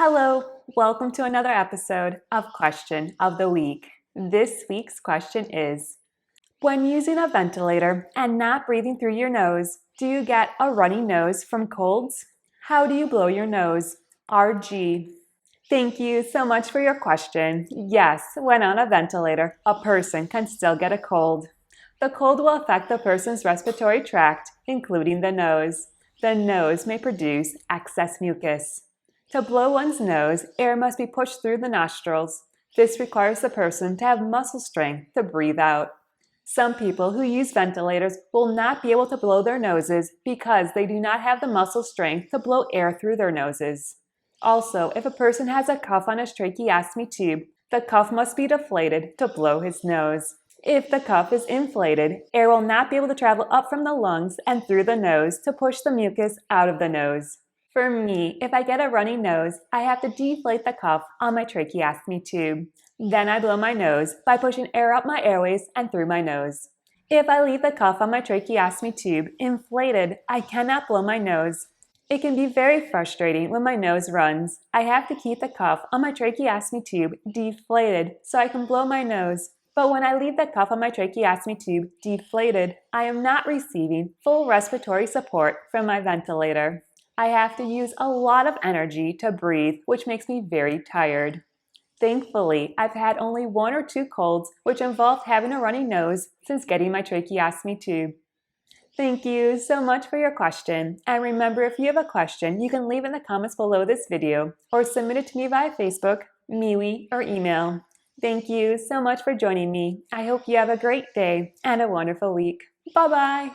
Hello, welcome to another episode of Question of the Week. This week's question is, when using a ventilator and not breathing through your nose, do you get a runny nose from colds? How do you blow your nose? RG. Thank you so much for your question. Yes, when on a ventilator, a person can still get a cold. The cold will affect the person's respiratory tract, including the nose. The nose may produce excess mucus. To blow one's nose, air must be pushed through the nostrils. This requires the person to have muscle strength to breathe out. Some people who use ventilators will not be able to blow their noses because they do not have the muscle strength to blow air through their noses. Also, if a person has a cuff on his tracheostomy tube, the cuff must be deflated to blow his nose. If the cuff is inflated, air will not be able to travel up from the lungs and through the nose to push the mucus out of the nose. For me, if I get a runny nose, I have to deflate the cuff on my tracheostomy tube. Then I blow my nose by pushing air up my airways and through my nose. If I leave the cuff on my tracheostomy tube inflated, I cannot blow my nose. It can be very frustrating when my nose runs. I have to keep the cuff on my tracheostomy tube deflated so I can blow my nose. But when I leave the cuff on my tracheostomy tube deflated, I am not receiving full respiratory support from my ventilator. I have to use a lot of energy to breathe, which makes me very tired. Thankfully, I've had only 1 or 2 colds which involved having a runny nose since getting my tracheostomy tube. Thank you so much for your question. And remember, if you have a question, you can leave it in the comments below this video or submit it to me via Facebook, MeWe, or email. Thank you so much for joining me. I hope you have a great day and a wonderful week. Bye-bye.